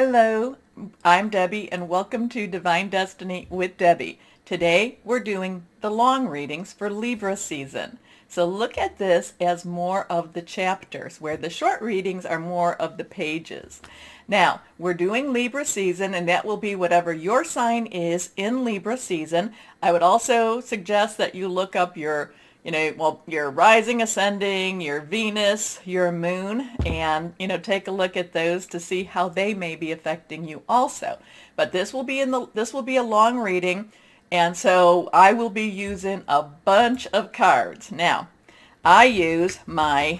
Hello, I'm Debbie and welcome to Divine Destiny with Debbie. Today we're doing the long readings for Libra season. So look at this as more of the chapters, where the short readings are more of the pages. Now, we're doing Libra season, and that will be whatever your sign is in Libra season. I would also suggest that you look up your your rising, ascending, your Venus, your moon, and, take a look at those to see how they may be affecting you also. But this will be a long reading, and so I will be using a bunch of cards. Now, I use my,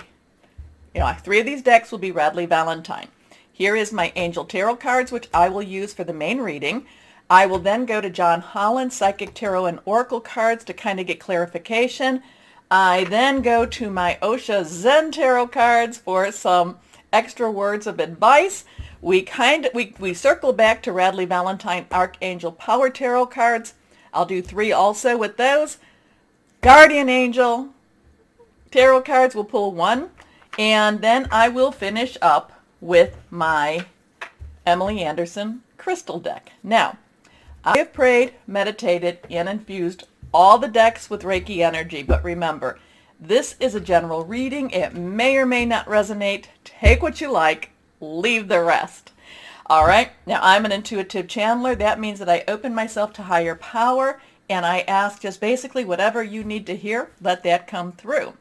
three of these decks will be Radley Valentine. Here is my Angel Tarot cards, which I will use for the main reading. I will then go to John Holland's Psychic Tarot and Oracle cards to kind of get clarification. I then go to my Osha Zen Tarot cards for some extra words of advice. We circle back to Radley Valentine Archangel Power Tarot cards. I'll do 3 also with those. Guardian Angel Tarot cards, will pull 1. And then I will finish up with my Emily Anderson Crystal deck. Now, I have prayed, meditated, and infused all the decks with Reiki energy, but remember, this is a general reading. It may or may not resonate. Take what you like, leave the rest. All right, now I'm an intuitive channeler. That means that I open myself to higher power, and I ask just basically whatever you need to hear, let that come through.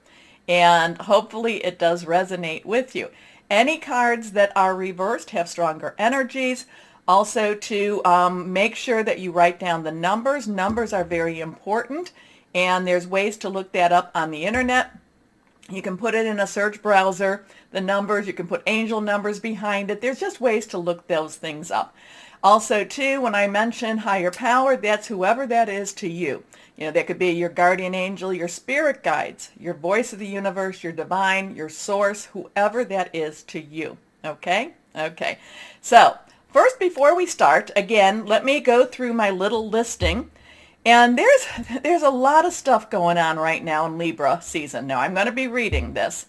And hopefully it does resonate with you. Any cards that are reversed have stronger energies. Also, to make sure that you write down the numbers. Numbers are very important, and there's ways to look that up on the internet. You can put it in a search browser, the numbers. You can put angel numbers behind it. There's just ways to look those things up. Also, too, when I mention higher power, that's whoever that is to you. That could be your guardian angel, your spirit guides, your voice of the universe, your divine, your source, whoever that is to you. Okay? Okay. So, first, before we start, again, let me go through my little listing. And there's a lot of stuff going on right now in Libra season. Now, I'm going to be reading this.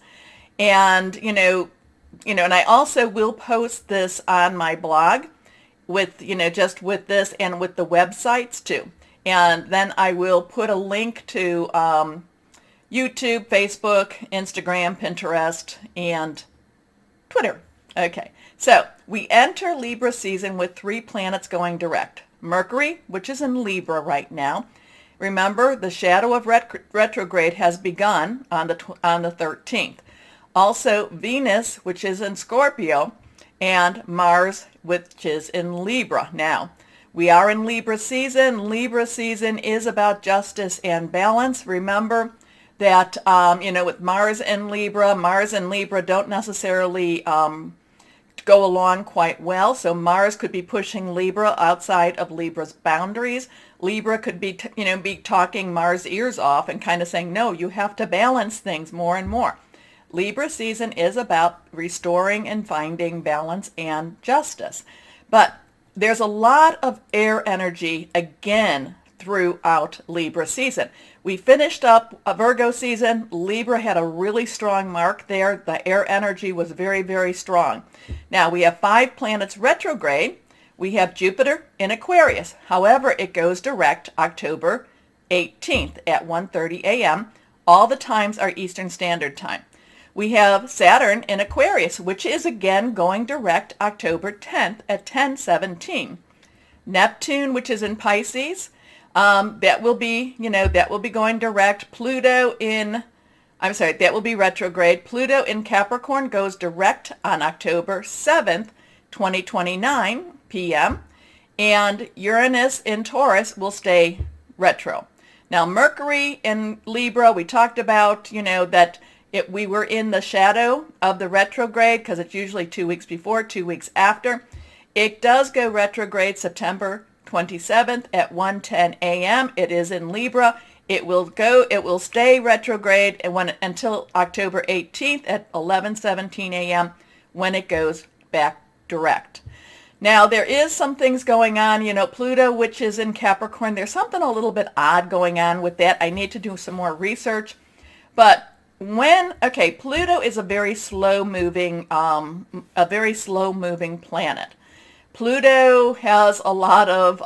And, and I also will post this on my blog with, just with this and with the websites too. And then I will put a link to YouTube, Facebook, Instagram, Pinterest, and Twitter. Okay. So we enter Libra season with 3 planets going direct. Mercury, which is in Libra right now. Remember, the shadow of retrograde has begun on the 13th. Also, Venus, which is in Scorpio, and Mars, which is in Libra. Now, we are in Libra season. Libra season is about justice and balance. Remember that, with Mars and Libra don't necessarily go along quite well. So Mars could be pushing Libra outside of Libra's boundaries. Libra could be, be talking Mars' ears off and kind of saying, no, you have to balance things more and more. Libra season is about restoring and finding balance and justice. But there's a lot of air energy again throughout Libra season. We finished up a Virgo season. Libra had a really strong mark there. The air energy was very, very strong. Now we have 5 planets retrograde. We have Jupiter in Aquarius. However, it goes direct October 18th at 1:30 a.m. All the times are Eastern Standard Time. We have Saturn in Aquarius, which is again going direct October 10th at 10:17. Neptune, which is in Pisces, that will be going direct. That will be retrograde. Pluto in Capricorn goes direct on October 7th, 2029 p.m. And Uranus in Taurus will stay retro. Now, Mercury in Libra, we talked about, that we were in the shadow of the retrograde because it's usually 2 weeks before, 2 weeks after. It does go retrograde September 27th at 1:10 a.m. It is in Libra. It will stay retrograde until October 18th at 11:17 a.m. when it goes back direct. Now, there is some things going on, Pluto, which is in Capricorn. There's something a little bit odd going on with that. I need to do some more research. But Pluto is a very slow moving planet. Pluto has a lot of,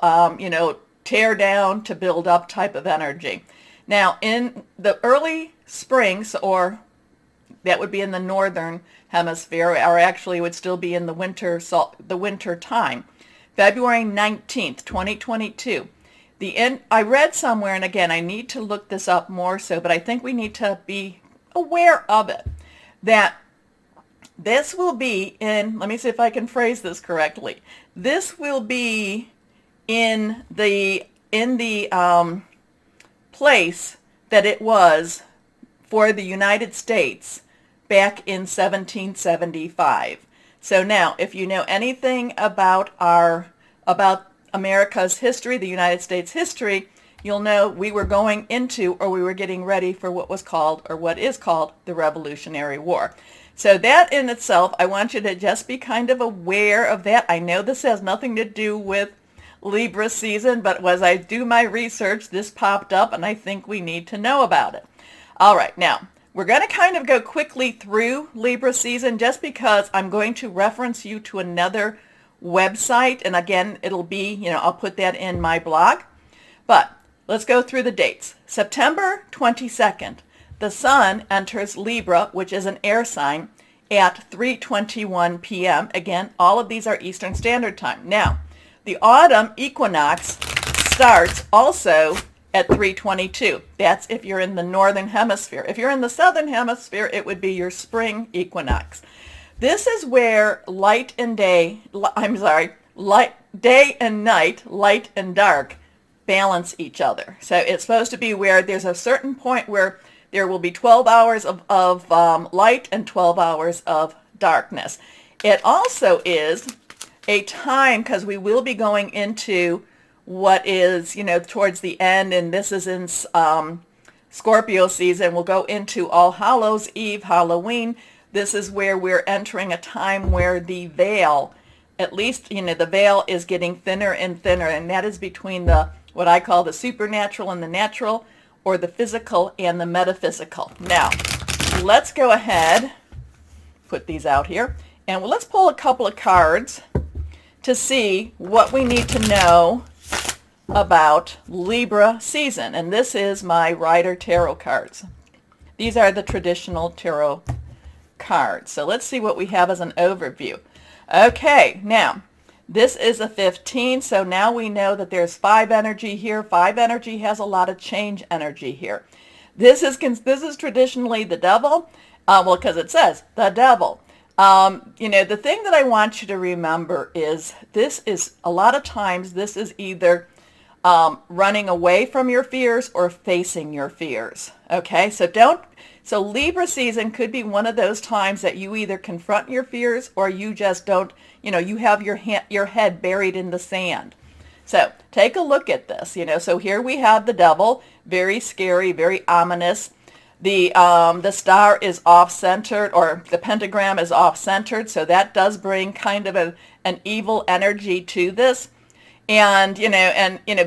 tear down to build up type of energy. Now, in the early springs, or that would be in the northern hemisphere, or actually would still be in the winter time, February 19th, 2022. I read somewhere, and again, I need to look this up more so, but I think we need to be aware of it, that this will be in, let me see if I can phrase this correctly. This will be in the place that it was for the United States back in 1775. So now, if you know anything about America's history, the United States history, you'll know we were going into, or we were getting ready for what was called, or what is called, the Revolutionary War. So that in itself, I want you to just be kind of aware of that. I know this has nothing to do with Libra season, but as I do my research, this popped up, and I think we need to know about it. All right, now, we're going to kind of go quickly through Libra season just because I'm going to reference you to another website, and again, it'll be, I'll put that in my blog. But let's go through the dates. September 22nd, the sun enters Libra, which is an air sign, at 3:21 p.m. Again, all of these are Eastern Standard Time. Now, the autumn equinox starts also at 3:22. That's if you're in the northern hemisphere. If you're in the southern hemisphere, it would be your spring equinox. This is where day and night, light and dark, balance each other. So it's supposed to be where there's a certain point where there will be 12 hours of light and 12 hours of darkness. It also is a time, because we will be going into what is, towards the end, and this is in Scorpio season. We'll go into All Hallows Eve, Halloween. This is where we're entering a time where the veil, at least, the veil is getting thinner and thinner, and that is between what I call the supernatural and the natural, or the physical and the metaphysical. Now, let's go ahead, put these out here, and let's pull a couple of cards to see what we need to know about Libra season. And this is my Rider Tarot cards. These are the traditional tarot cards. So let's see what we have as an overview. Okay, now, this is a 15, so now we know that there's 5 energy here. 5 energy has a lot of change energy here. This is traditionally the devil, because it says the devil. The thing that I want you to remember is this is, a lot of times, this is either running away from your fears or facing your fears. Okay, so Libra season could be one of those times that you either confront your fears or you just don't, you have your head buried in the sand. So take a look at this, so here we have the devil, very scary, very ominous. The star is off-centered, or the pentagram is off-centered, so that does bring kind of an evil energy to this. And,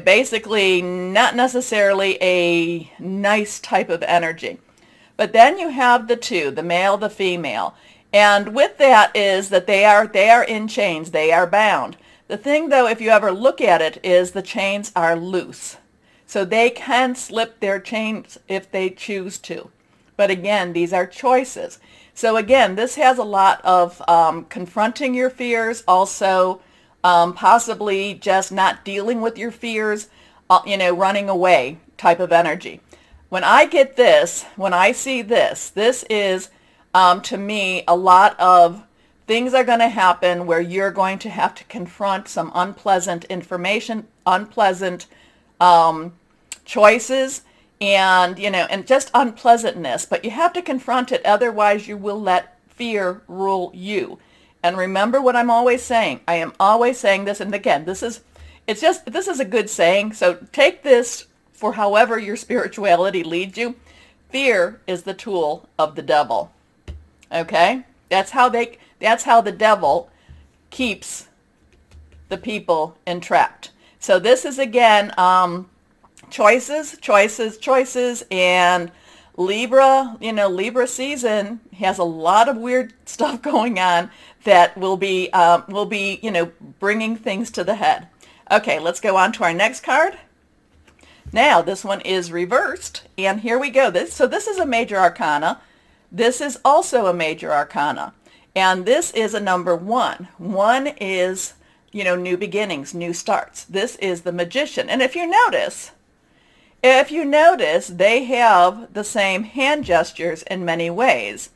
basically not necessarily a nice type of energy. But then you have the two, the male, the female. And with that is that they are in chains. They are bound. The thing, though, if you ever look at it, is the chains are loose. So they can slip their chains if they choose to. But again, these are choices. So again, this has a lot of confronting your fears, also possibly just not dealing with your fears, running away type of energy. When I get this, when I see this, this is, to me, a lot of things are going to happen where you're going to have to confront some unpleasant information, unpleasant choices, and just unpleasantness. But you have to confront it, otherwise you will let fear rule you. And remember what I'm always saying. I am always saying this, and again, this is a good saying, so take this for however your spirituality leads you. Fear is the tool of the devil. Okay? That's how the devil keeps the people entrapped. So this is, again, choices, and Libra, Libra season has a lot of weird stuff going on that will be, bringing things to the head. Okay, let's go on to our next card. Now, this one is reversed, and here we go. This is a major arcana. This is also a major arcana, and this is a number 1. 1 is, new beginnings, new starts. This is the Magician, and if you notice, they have the same hand gestures in many ways.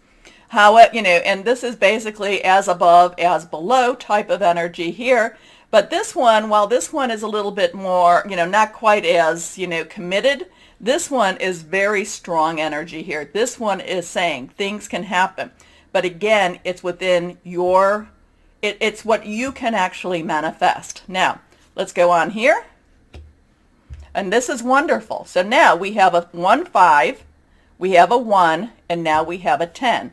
How and this is basically as above, as below type of energy here. But this one, while this one is a little bit more, not quite as, committed, this one is very strong energy here. This one is saying things can happen. But again, it's within it's what you can actually manifest. Now, let's go on here. And this is wonderful. So now we have a 1-5, we have a 1, and now we have a 10.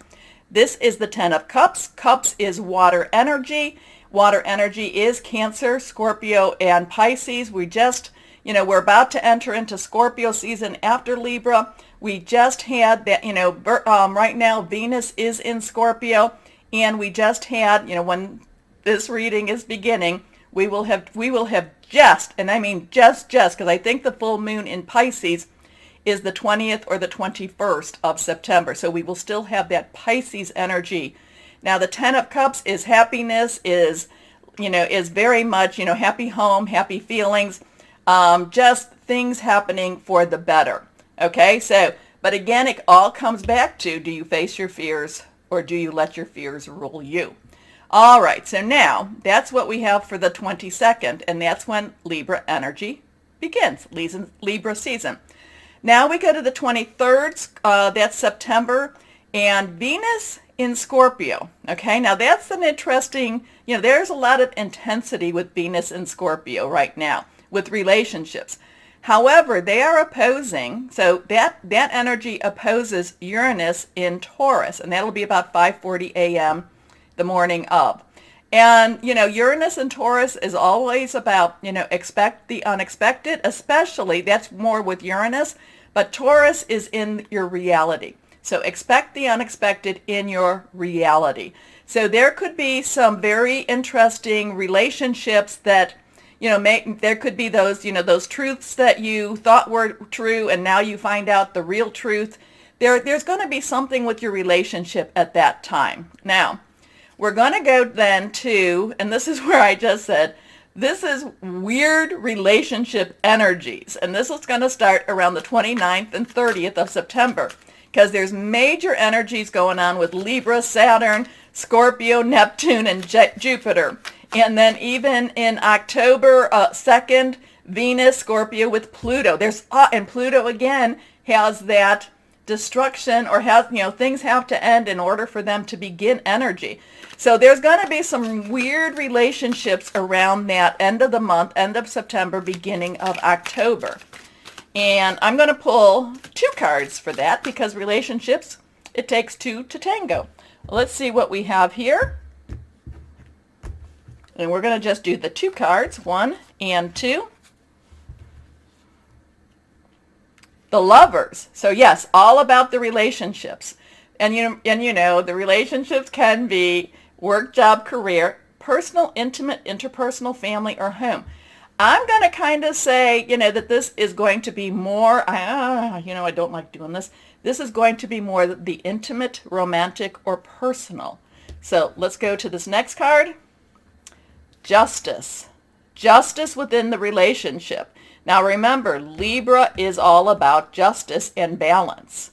This is the 10 of Cups. Cups is water energy. Water energy is Cancer, Scorpio, and Pisces. We just, we're about to enter into Scorpio season after Libra. We just had that, right now Venus is in Scorpio, and we just had, when this reading is beginning, we will have just, and I mean just, because I think the full moon in Pisces is the 20th or the 21st of September. So we will still have that Pisces energy. Now, the 10 of Cups is happiness, is very much, happy home, happy feelings, just things happening for the better. Okay, so, but again, it all comes back to, do you face your fears or do you let your fears rule you? All right, so now that's what we have for the 22nd, and that's when Libra energy begins, Libra season. Now we go to the 23rd, that's September, and Venus in Scorpio. Okay, now that's an interesting, there's a lot of intensity with Venus in Scorpio right now with relationships. However, they are opposing, so that energy opposes Uranus in Taurus, and that'll be about 5:40 a.m. the morning of. And, Uranus and Taurus is always about, expect the unexpected, especially, that's more with Uranus, but Taurus is in your reality. So expect the unexpected in your reality. So there could be some very interesting relationships that, there could be those, those truths that you thought were true and now you find out the real truth. There's going to be something with your relationship at that time. Now, we're going to go then to, and this is where I just said, this is weird relationship energies. And this is going to start around the 29th and 30th of September. Because there's major energies going on with Libra, Saturn, Scorpio, Neptune, and Jupiter. And then even in October 2nd, Venus, Scorpio with Pluto. And Pluto again has that destruction, or has, things have to end in order for them to begin energy. So there's going to be some weird relationships around that end of the month, end of September, beginning of October. And I'm going to pull 2 cards for that, because relationships, it takes 2 to tango. Let's see what we have here. And we're going to just do the 2 cards, 1 and 2. The Lovers. So yes, all about the relationships. And the relationships can be work, job, career, personal, intimate, interpersonal, family, or home. I'm going to kind of say, that this is going to be more, I don't like doing this. This is going to be more the intimate, romantic, or personal. So let's go to this next card. Justice. Justice within the relationship. Now remember, Libra is all about justice and balance.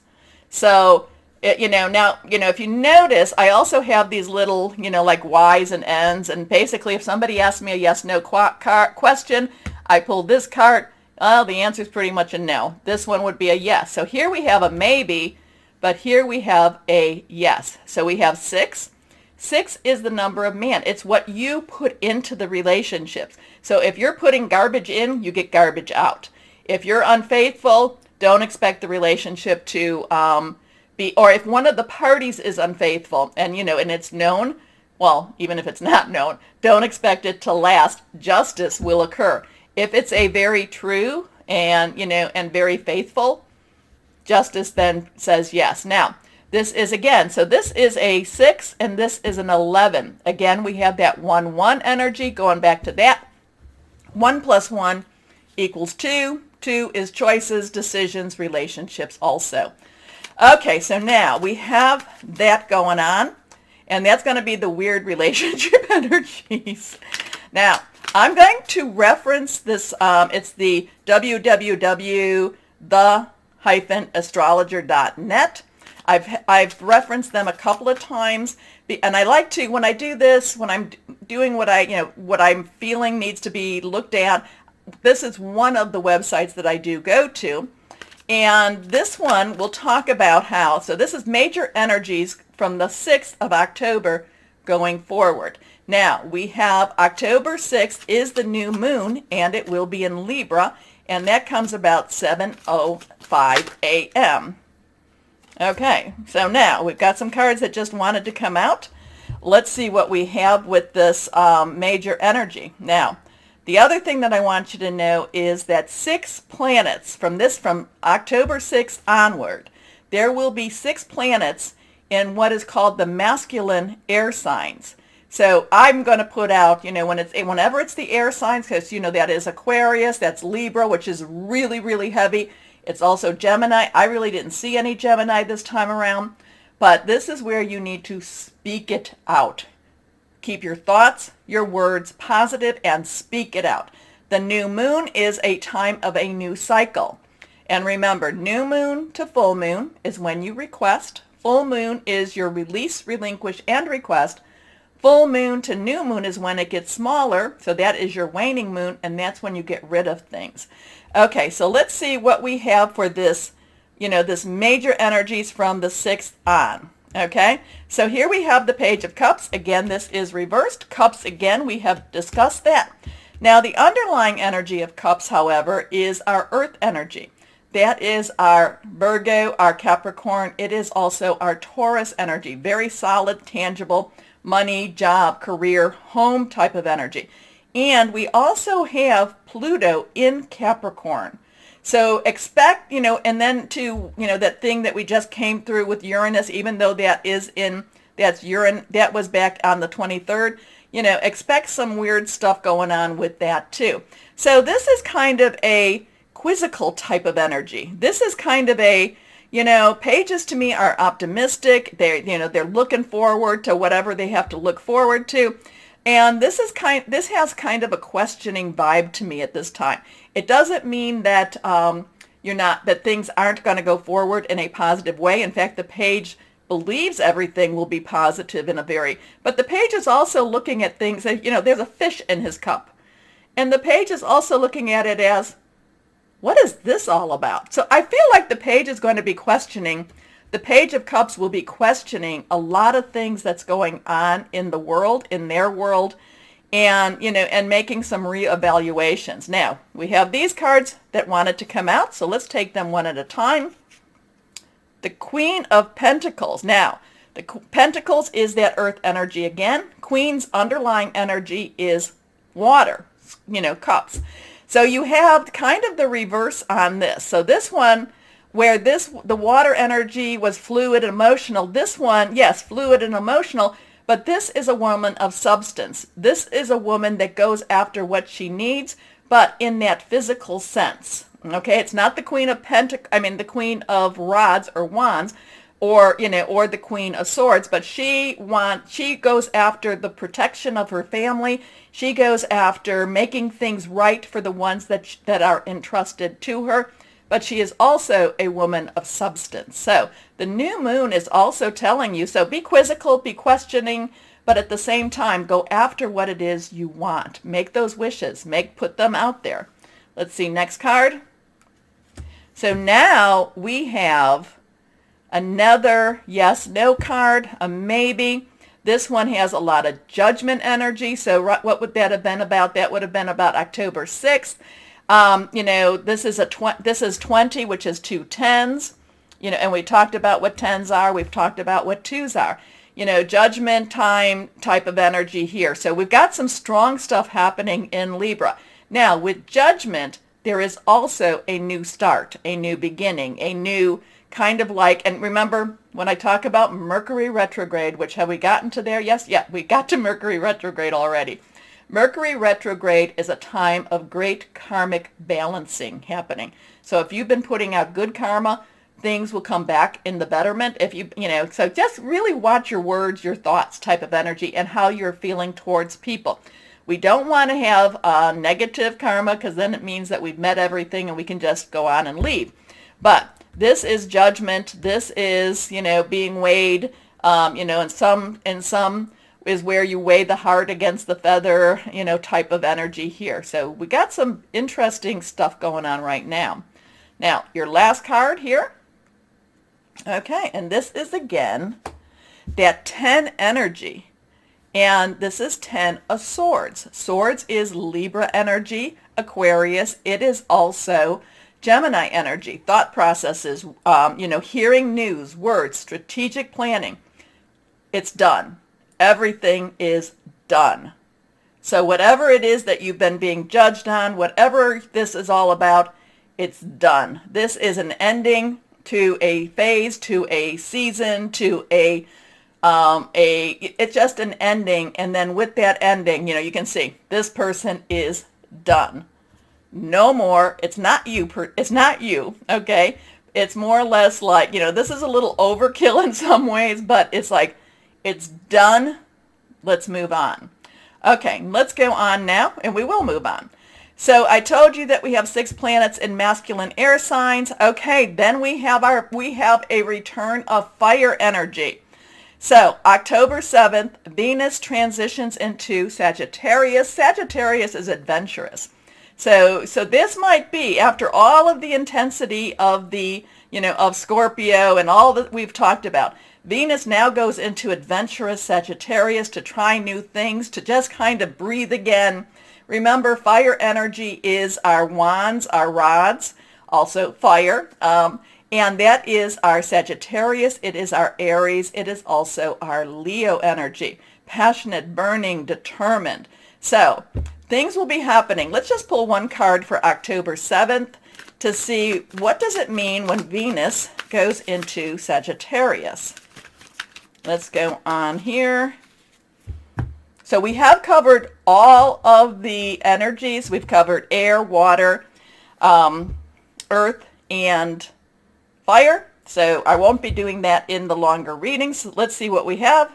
So, now, if you notice, I also have these little, like Y's and N's. And basically, if somebody asks me a yes-no question, I pull this card. Well, the answer is pretty much a no. This one would be a yes. So here we have a maybe, but here we have a yes. So we have 6. 6 is the number of man. It's what you put into the relationships. So if you're putting garbage in, you get garbage out. If you're unfaithful, don't expect the relationship to or if one of the parties is unfaithful and, and it's known, well, even if it's not known, don't expect it to last. Justice will occur. If it's a very true and, and very faithful, justice then says yes. Now, This is again, so this is a 6 and this is an 11. Again, we have that 1-1 energy going back to that. 1 plus 1 equals 2. 2 is choices, decisions, relationships also. Okay, so now we have that going on, and that's going to be the weird relationship energies. Now, I'm going to reference this. It's the www.the-astrologer.net. I've referenced them a couple of times, and I like to, when I do this, when I'm doing what I'm feeling needs to be looked at, this is one of the websites that I do go to. And this one will talk about how, so this is major energies from the 6th of October going forward. Now, we have October 6th is the new moon, and it will be in Libra, and that comes about 7:05 a.m. Okay, so now we've got some cards that just wanted to come out. Let's see what we have with this major energy. Now, the other thing that I want you to know is that 6 planets from October 6th onward, there will be 6 planets in what is called the masculine air signs. So I'm going to put out, whenever it's the air signs, because that is Aquarius, that's Libra, which is really, really heavy. It's also Gemini. I really didn't see any Gemini this time around, but this is where you need to speak it out. Keep your thoughts, your words positive, and speak it out. The new moon is a time of a new cycle. And remember, new moon to full moon is when you request. Full moon is your release, relinquish, and request. Full moon to new moon is when it gets smaller, so that is your waning moon, and that's when you get rid of things. Okay, so let's see what we have for this, this major energies from the 6th on. Okay, so here we have the Page of Cups. Again, this is reversed. Cups, again, we have discussed that. Now, the underlying energy of Cups, however, is our earth energy. That is our Virgo, our Capricorn. It is also our Taurus energy. Very solid, tangible, money, job, career, home type of energy. And we also have Pluto in Capricorn. So expect, and then that thing that we just came through with Uranus, even though that was back on the 23rd, expect some weird stuff going on with that too. So this is kind of a quizzical type of energy. This is kind of a, pages to me are optimistic. They're looking forward to whatever they have to look forward to. And this has kind of a questioning vibe to me at this time. It doesn't mean that that things aren't going to go forward in a positive way. In fact, the page believes everything will be positive but the page is also looking at things that, there's a fish in his cup. And the page is also looking at it as, what is this all about? So I feel like the page is going to be questioning. The Page of Cups will be questioning a lot of things that's going on in the world, in their world, and, and making some reevaluations. Now, we have these cards that wanted to come out, so let's take them one at a time. The Queen of Pentacles. Now, the Pentacles is that earth energy again. Queen's underlying energy is water, cups. So you have kind of the reverse on this. So this one, where the water energy was fluid and emotional, this one, yes, fluid and emotional, but this is a woman of substance. This is a woman that goes after what she needs, but in that physical sense. Okay, it's not the Queen of the Queen of Rods or Wands, or the Queen of Swords, but she goes after the protection of her family. She goes after making things right for the ones that are entrusted to her. But she is also a woman of substance. So the new moon is also telling you, so be quizzical, be questioning, but at the same time, go after what it is you want. Make those wishes. Put them out there. Let's see, next card. So now we have another yes, no card, a maybe. This one has a lot of judgment energy. So what would that have been about? That would have been about October 6th. This is 20, which is 2 tens, and we talked about what 10s are. We've talked about what 2s are, judgment time type of energy here. So we've got some strong stuff happening in Libra. Now with judgment, there is also a new start, a new beginning, a new kind of like, and remember when I talk about Mercury retrograde, which have we gotten to there? Yes, yeah, we got to Mercury retrograde already. Mercury retrograde is a time of great karmic balancing happening. So if you've been putting out good karma, things will come back in the betterment. If so just really watch your words, your thoughts type of energy, and how you're feeling towards people. We don't want to have negative karma, because then it means that we've met everything and we can just go on and leave. But this is judgment. This is, being weighed, in some is where you weigh the heart against the feather, type of energy here. So we got some interesting stuff going on right now. Now, your last card here. Okay, and this is again that 10 energy. And this is 10 of Swords. Swords is Libra energy, Aquarius. It is also Gemini energy, thought processes, hearing news, words, strategic planning. It's done. Everything is done. So whatever it is that you've been being judged on, whatever this is all about, it's done. This is an ending to a phase, to a season, to it's just an ending. And then with that ending, you can see this person is done. No more. It's not you. It's not you. Okay. It's more or less like, this is a little overkill in some ways, but it's like, it's done. Let's move on. Okay. Let's go on now, and we will move on. So I told you that we have 6 planets in masculine air signs. Okay. Then we have a return of fire energy. So October 7th, Venus transitions into Sagittarius. Sagittarius is adventurous. So this might be, after all of the intensity of of Scorpio and all that we've talked about, Venus now goes into adventurous Sagittarius to try new things, to just kind of breathe again. Remember, fire energy is our wands, our rods, also fire. And that is our Sagittarius. It is our Aries. It is also our Leo energy. Passionate, burning, determined. So things will be happening. Let's just pull one card for October 7th to see what does it mean when Venus goes into Sagittarius. Let's go on here. So we have covered all of the energies. We've covered air, water, earth, and fire. So I won't be doing that in the longer readings. Let's see what we have.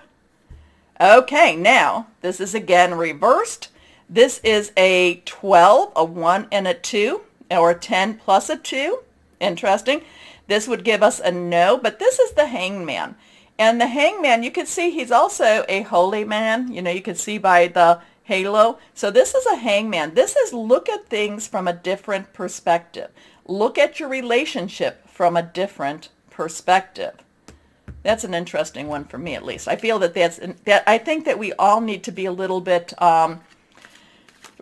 Okay, now this is again reversed. This is a 12, a 1, and a 2, or a 10 plus a 2. Interesting. This would give us a no, but this is the Hangman. And the Hangman, you can see he's also a holy man. You can see by the halo. So this is a Hangman. This is look at things from a different perspective. Look at your relationship from a different perspective. That's an interesting one for me, at least. I feel that I think that we all need to be a little bit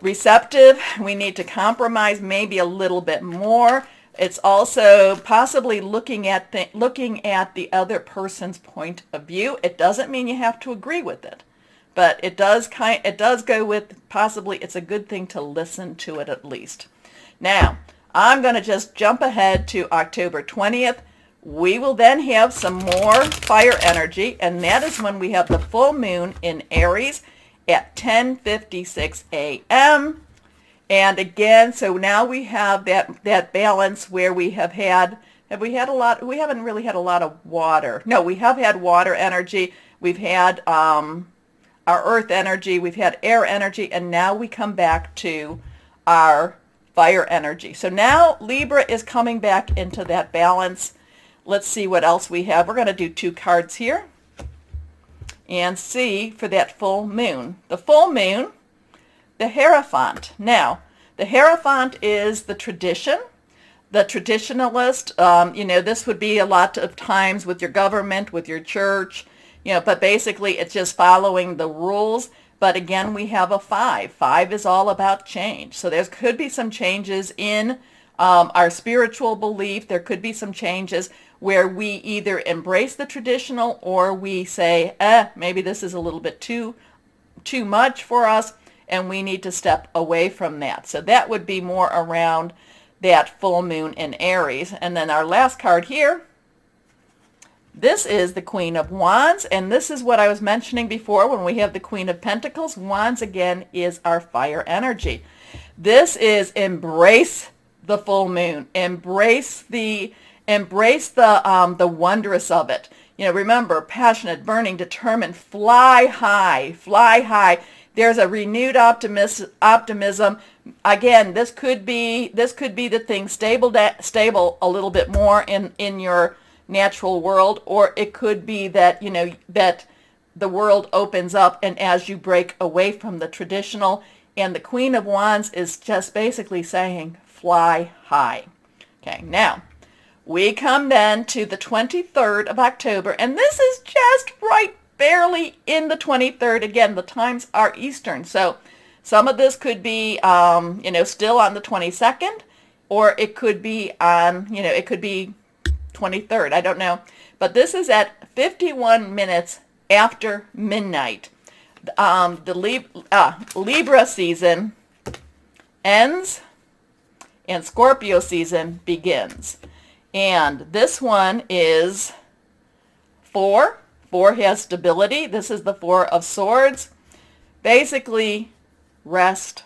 receptive. We need to compromise maybe a little bit more. It's also possibly looking at the other person's point of view. It doesn't mean you have to agree with it, but it does go with possibly it's a good thing to listen to it at least. Now, I'm going to just jump ahead to October 20th. We will then have some more fire energy, and that is when we have the full moon in Aries at 10:56 a.m. And again, so now we have that balance where we have we haven't really had a lot of water. No, we have had water energy. We've had our earth energy. We've had air energy. And now we come back to our fire energy. So now Libra is coming back into that balance. Let's see what else we have. We're going to do 2 cards here and see for that full moon. The full moon, the Hierophant. Now, the Hierophant is the tradition, the traditionalist. This would be a lot of times with your government, with your church, but basically it's just following the rules. But again, we have a 5. 5 is all about change. So there could be some changes in our spiritual belief. There could be some changes where we either embrace the traditional or we say, maybe this is a little bit too much for us, and we need to step away from that. So that would be more around that full moon in Aries. And then our last card here, This is the Queen of Wands, and this is what I was mentioning before when we have the Queen of Pentacles. Wands, again, is our fire energy. This is embrace the full moon. Embrace the wondrous of it. You know, remember, passionate, burning, determined, fly high, fly high. There's a renewed optimism. Again, this could be the thing stable a little bit more in your natural world, or it could be that, you know, that the world opens up and as you break away from the traditional. And the Queen of Wands is just basically saying fly high. Okay, now we come then to the 23rd of October, and this is just right barely in the 23rd. Again, the times are Eastern, so some of this could be, you know, still on the 22nd, or it could be on, you know, it could be 23rd. I don't know. But this is at 51 minutes after midnight. The Libra season ends and Scorpio season begins. And this one is 4. 4 has stability. This is the 4 of Swords. Basically, rest,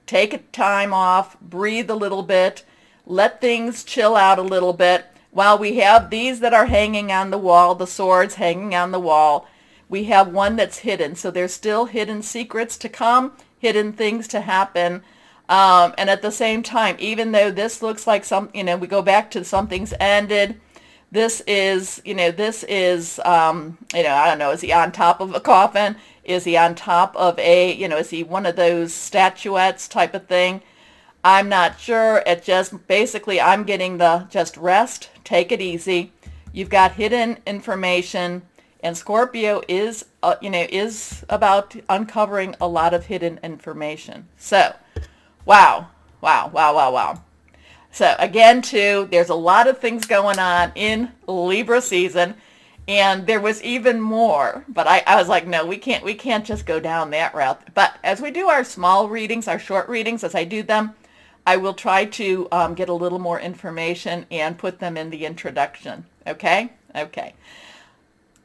take a time off, breathe a little bit, let things chill out a little bit. While we have these that are hanging on the wall, the swords hanging on the wall, we have one that's hidden. So there's still hidden secrets to come, hidden things to happen. And at the same time, even though this looks like some, you know, we go back to something's ended, this is, you know, I don't know, is he on top of a coffin? Is he on top of a, you know, is he one of those statuettes type of thing? I'm not sure. It just, basically, I'm getting the just rest, take it easy. You've got hidden information, and Scorpio is, you know, is about uncovering a lot of hidden information. So, wow. So again, too, there's a lot of things going on in Libra season, and there was even more. But I was like, no, we can't just go down that route. But as we do our small readings, our short readings, as I do them, I will try to get a little more information and put them in the introduction. Okay? Okay.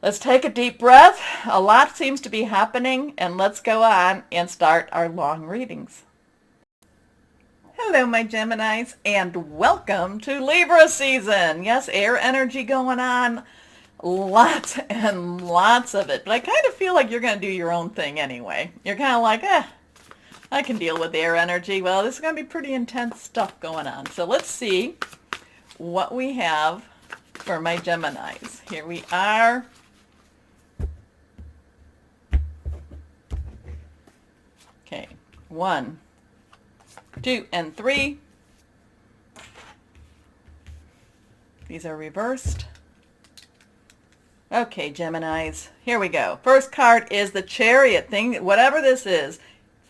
Let's take a deep breath. A lot seems to be happening, and let's go on and start our long readings. Hello, my Geminis, and welcome to Libra season. Yes, air energy going on. Lots and lots of it. But I kind of feel like you're going to do your own thing anyway. You're kind of like, I can deal with air energy. Well, this is going to be pretty intense stuff going on. So let's see what we have for my Geminis. Here we are. Okay, 1, 2, and 3. These are reversed. Okay, Geminis, here we go. First card is the Chariot thing, whatever this is.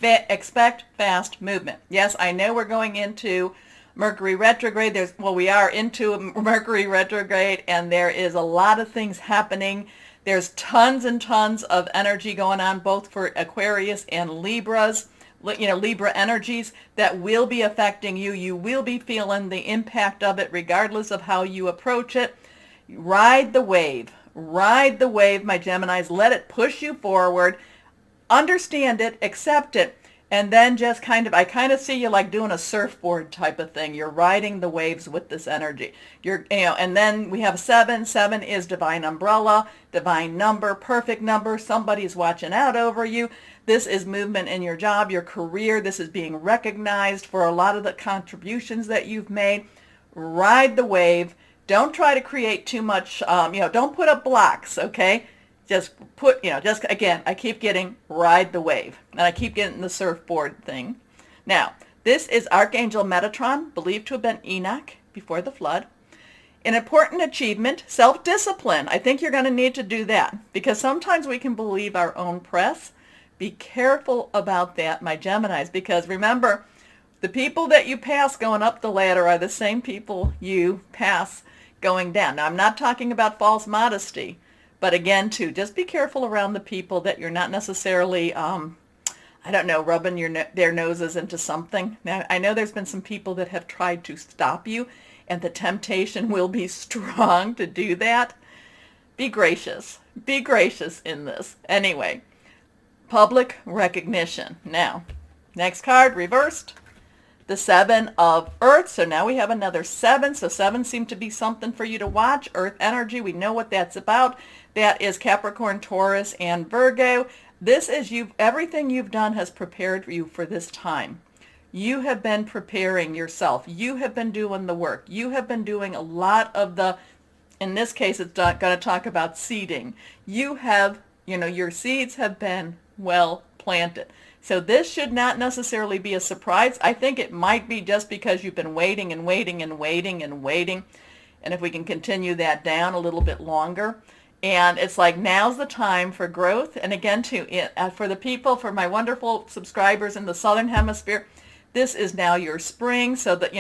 Expect fast movement. Yes, I know we're going into Mercury retrograde. We are into Mercury retrograde, and there is a lot of things happening. There's tons and tons of energy going on, both for Aquarius and Libras. You know, Libra energies that will be affecting you. You will be feeling the impact of it regardless of how you approach it. Ride the wave. Ride the wave, my Geminis. Let it push you forward. Understand it, accept it, and then just I kind of see you like doing a surfboard type of thing. You're riding the waves with this energy. And then we have 7. 7 is divine umbrella, divine number, perfect number. Somebody's watching out over you. This is movement in your job, your career. This is being recognized for a lot of the contributions that you've made. Ride the wave. Don't try to create too much, don't put up blocks, okay? Just again, I keep getting ride the wave. And I keep getting the surfboard thing. Now, this is Archangel Metatron, believed to have been Enoch before the flood. An important achievement, self-discipline. I think you're going to need to do that because sometimes we can believe our own press. Be careful about that, my Geminis, because remember, the people that you pass going up the ladder are the same people you pass going down. Now, I'm not talking about false modesty. But again, too, just be careful around the people that you're not necessarily, rubbing their noses into something. Now, I know there's been some people that have tried to stop you, and the temptation will be strong to do that. Be gracious. Be gracious in this. Anyway, public recognition. Now, next card, reversed. The 7 of Earth. So now we have another 7. So 7 seemed to be something for you to watch. Earth energy. We know what that's about. That is Capricorn, Taurus, and Virgo. This is everything you've done has prepared you for this time. You have been preparing yourself. You have been doing the work. You have been doing a lot of the, in this case, it's going to talk about seeding. You have, your seeds have been well planted. So this should not necessarily be a surprise. I think it might be just because you've been waiting and waiting and waiting and waiting. And if we can continue that down a little bit longer. And it's like, now's the time for growth. And again, for the people, for my wonderful subscribers in the Southern Hemisphere, this is now your spring. So that,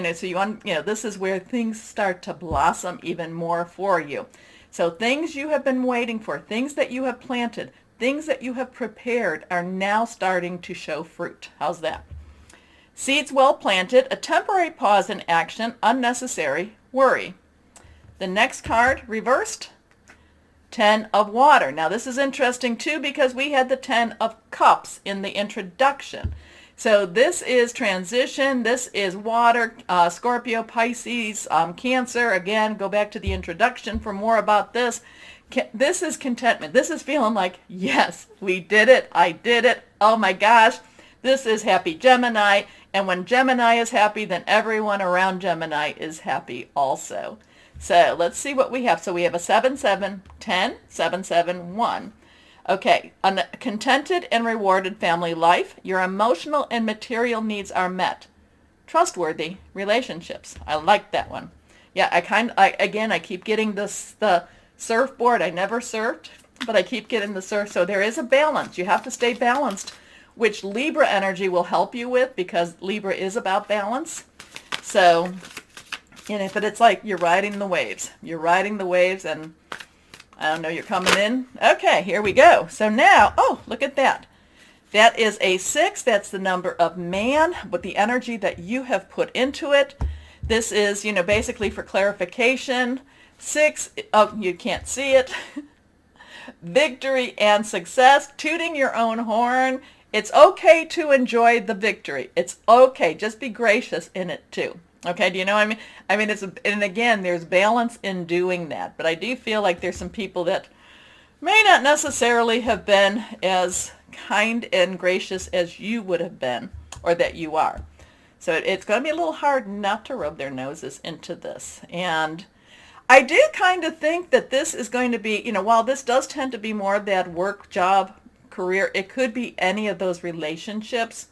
this is where things start to blossom even more for you. So things you have been waiting for, things that you have planted, things that you have prepared are now starting to show fruit. How's that? Seeds well planted, a temporary pause in action, unnecessary worry. The next card, reversed, 10 of water. Now this is interesting too because we had the 10 of cups in the introduction. So this is transition, this is water, Scorpio, Pisces, Cancer. Again, go back to the introduction for more about this. This is contentment. This is feeling like, yes, we did it. I did it. Oh my gosh. This is happy Gemini. And when Gemini is happy, then everyone around Gemini is happy also. So let's see what we have. So we have a 7, 7, 10, 7, 7, 1. Okay. A contented and rewarded family life. Your emotional and material needs are met. Trustworthy relationships. I like that one. Yeah, I keep getting the surfboard. I never surfed, but I keep getting the surf. So there is a balance. You have to stay balanced, which Libra energy will help you with because Libra is about balance. So, but it's like you're riding the waves. You're riding the waves and I don't know, you're coming in. Okay, here we go. So now, oh, look at that. That is a 6. That's the number of man with the energy that you have put into it. This is, basically for clarification. 6, oh, you can't see it. Victory and success, tooting your own horn. It's okay to enjoy the victory. It's okay. Just be gracious in it too. Okay, do you know what I mean? I mean, and again, there's balance in doing that. But I do feel like there's some people that may not necessarily have been as kind and gracious as you would have been or that you are. So it's going to be a little hard not to rub their noses into this. And I do kind of think that this is going to be, while this does tend to be more of that work, job, career, it could be any of those relationships.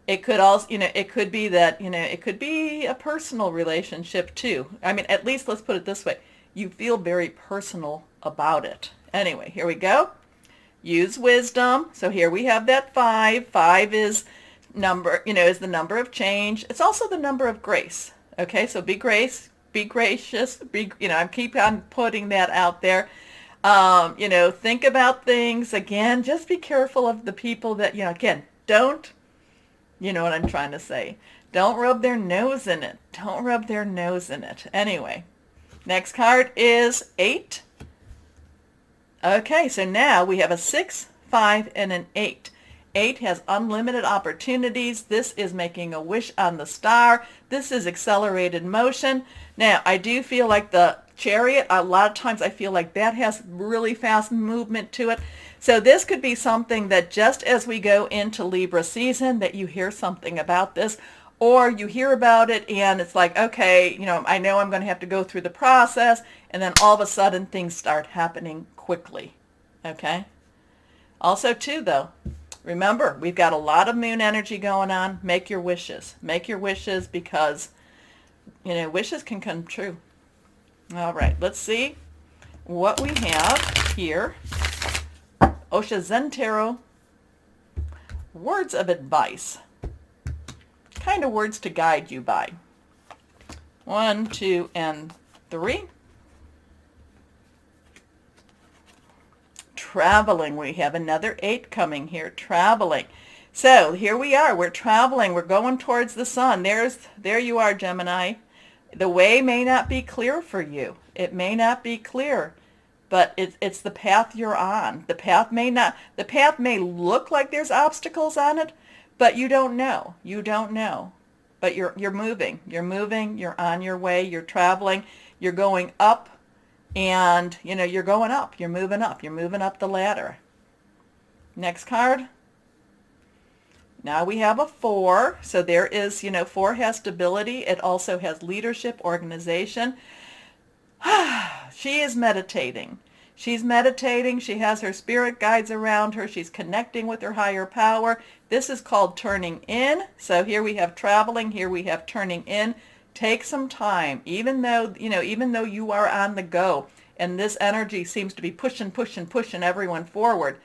It could also, it could be that, it could be a personal relationship too. I mean, at least let's put it this way. You feel very personal about it. Anyway, here we go. Use wisdom. So here we have that 5. 5 is is the number of change. It's also the number of grace. Okay, so be gracious, I keep on putting that out there. Think about things. Again, just be careful of the people that, again, don't, you know what I'm trying to say. Don't rub their nose in it. Don't rub their nose in it. Anyway, next card is 8. Okay, so now we have a 6, 5, and an 8. 8 has unlimited opportunities. This is making a wish on the star. This is accelerated motion. Now, I do feel like the Chariot, a lot of times I feel like that has really fast movement to it. So this could be something that just as we go into Libra season, that you hear something about this, or you hear about it and it's like, okay, I know I'm going to have to go through the process, and then all of a sudden things start happening quickly. Okay? Also too, though, remember, we've got a lot of moon energy going on. Make your wishes. Make your wishes because, wishes can come true. All right, let's see what we have here. Osha Zen Tarot, words of advice. Kind of words to guide you by. 1, 2, and 3. Traveling. We have another 8 coming here. Traveling. So here we are. We're traveling. We're going towards the sun. There you are, Gemini. The way may not be clear for you. It may not be clear. but it's the path you're on. The path may look like there's obstacles on it, but you don't know. You don't know. But you're moving. You're moving. You're on your way. You're traveling. You're going up, and you're going up. You're moving up. You're moving up the ladder. Next card. Now we have a 4. So there is, 4 has stability. It also has leadership, organization. She is meditating. She's meditating. She has her spirit guides around her. She's connecting with her higher power. This is called turning in. So here we have traveling. Here we have turning in. Take some time, even though you are on the go and this energy seems to be pushing everyone forward.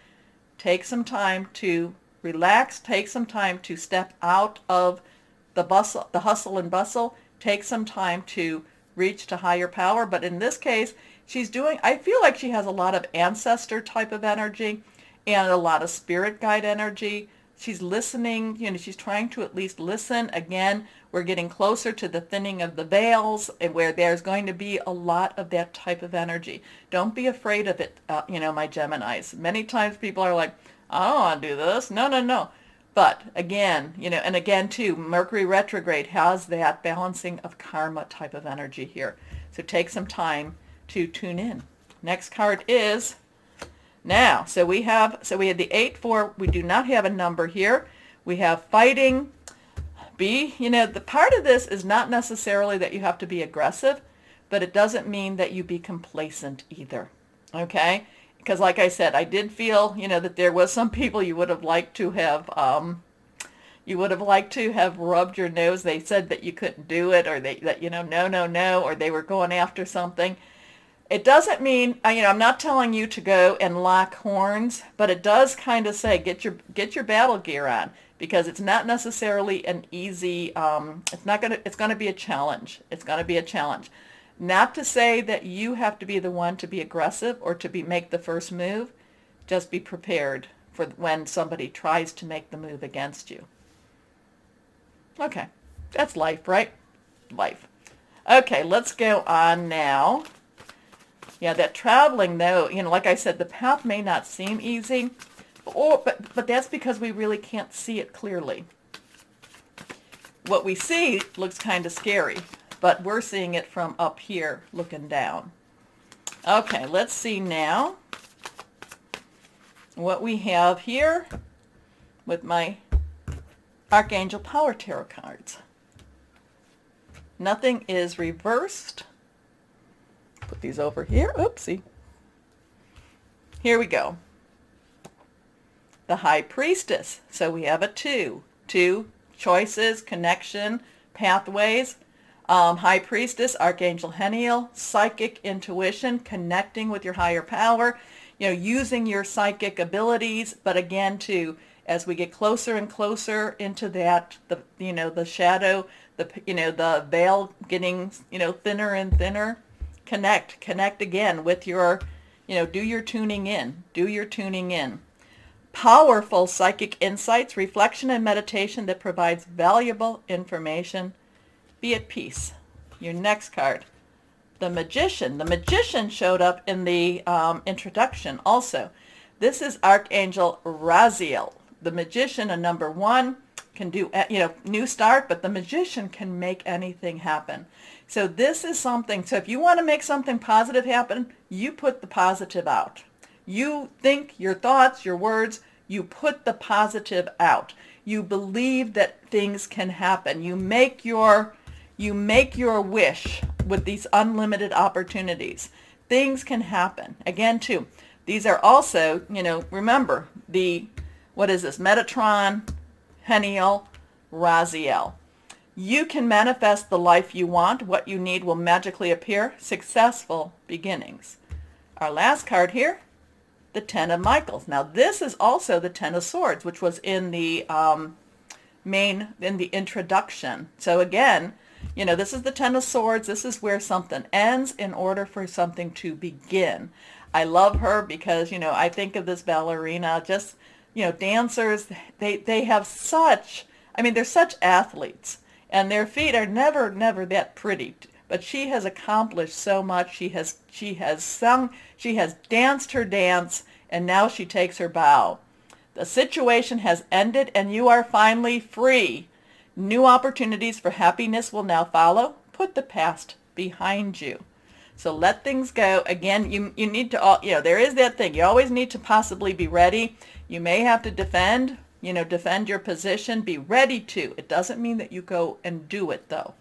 Take some time to relax. Take some time to step out of the hustle and bustle. Take some time to reach to higher power. But in this case, I feel like she has a lot of ancestor type of energy and a lot of spirit guide energy. She's listening, she's trying to at least listen. Again, we're getting closer to the thinning of the veils, and where there's going to be a lot of that type of energy. Don't be afraid of it, my Geminis. Many times people are like, I don't want to do this. No. But again, and again too, Mercury retrograde has that balancing of karma type of energy here. So take some time to tune in. Next card is now. So we had the 8-4. We do not have a number here. We have fighting. The part of this is not necessarily that you have to be aggressive, but it doesn't mean that you be complacent either. Okay? Because like I said, I did feel, that there was some people you would have liked to have rubbed your nose. They said that you couldn't do it, or no, or they were going after something. It doesn't mean, I'm not telling you to go and lock horns, but it does kind of say get your battle gear on, because it's not necessarily an easy, it's going to be a challenge. It's going to be a challenge. Not to say that you have to be the one to be aggressive or to make the first move. Just be prepared for when somebody tries to make the move against you. Okay, that's life, right? Life. Okay, let's go on now. Yeah, that traveling though, like I said, the path may not seem easy, but that's because we really can't see it clearly. What we see looks kind of scary, but we're seeing it from up here looking down. Okay, let's see now what we have here with my Archangel Power Tarot cards. Nothing is reversed. Put these over here. Oopsie. Here we go. The High Priestess. So we have a 2. 2 choices, connection, pathways. High Priestess, Archangel Raziel, psychic intuition, connecting with your higher power, using your psychic abilities. But again, too, as we get closer and closer into that, the shadow, the veil getting, thinner and thinner, connect again with your, do your tuning in. Powerful psychic insights, reflection and meditation that provides valuable information. Be at peace. Your next card, the Magician. The Magician showed up in the introduction also. This is Archangel Raziel. The Magician, a number 1, can do, new start, but the Magician can make anything happen. So this is something, so if you want to make something positive happen, you put the positive out. You think your thoughts, your words, you put the positive out. You believe that things can happen. You make your wish with these unlimited opportunities. Things can happen. Again, too, these are also, remember, what is this? Metatron, Raziel, Raziel. You can manifest the life you want. What you need will magically appear. Successful beginnings. Our last card here, the 10 of Michaels. Now this is also the 10 of Swords, which was in the introduction. So again, this is the 10 of Swords. This is where something ends in order for something to begin. I love her because, I think of this ballerina, just, dancers, they have such, they're such athletes, and their feet are never that pretty. but she has accomplished so much. She has sung, she has danced her dance, and now she takes her bow. The situation has ended and you are finally free. New opportunities for happiness will now follow. Put the past behind you. So let things go. Again, you need to, there is that thing. You always need to possibly be ready. You may have to defend your position. Be ready to. It doesn't mean that you go and do it, though.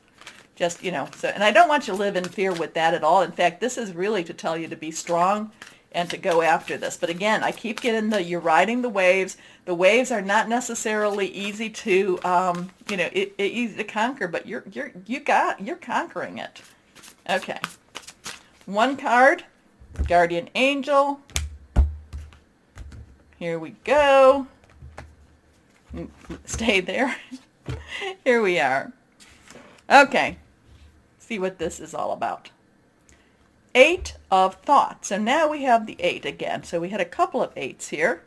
Just, and I don't want you to live in fear with that at all. In fact, this is really to tell you to be strong and to go after this. But again, I keep getting you're riding the waves. The waves are not necessarily easy to, easy to conquer, but you're conquering it. Okay. One card, Guardian Angel. Here we go. Stay there. Here we are. Okay. See what this is all about. 8 of Thoughts. So now we have the 8 again. So we had a couple of 8s here.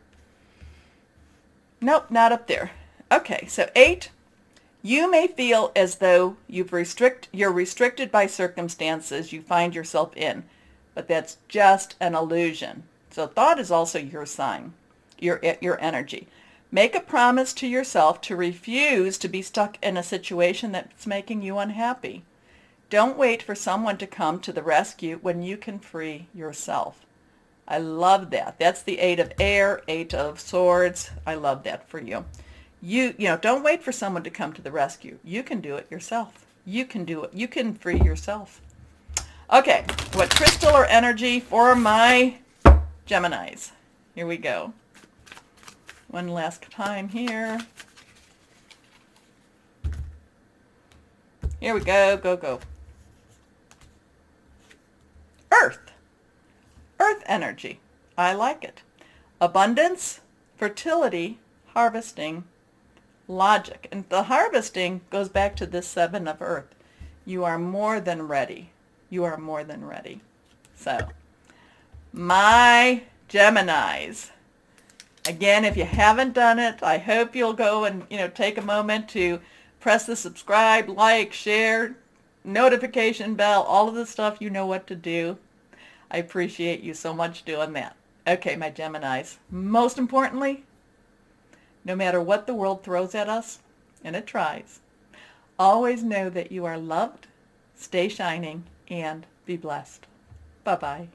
Nope, not up there. Okay, so 8. You may feel as though you're restricted by circumstances you find yourself in, but that's just an illusion. So thought is also your sign, your energy. Make a promise to yourself to refuse to be stuck in a situation that's making you unhappy. Don't wait for someone to come to the rescue when you can free yourself. I love that. That's the 8 of Air, 8 of Swords. I love that for you. Don't wait for someone to come to the rescue. You can do it yourself. You can do it. You can free yourself. Okay, what crystal or energy for my Geminis? Here we go. One last time here. Here we go, go. Earth. Earth energy. I like it. Abundance, fertility, harvesting, logic. And the harvesting goes back to this 7 of Earth. You are more than ready. You are more than ready. So, my Geminis. Again, if you haven't done it, I hope you'll go and, take a moment to press the subscribe, like, share, notification bell, all of the stuff. You know what to do. I appreciate you so much doing that. Okay, my Geminis. Most importantly, no matter what the world throws at us, and it tries, always know that you are loved, stay shining, and be blessed. Bye-bye.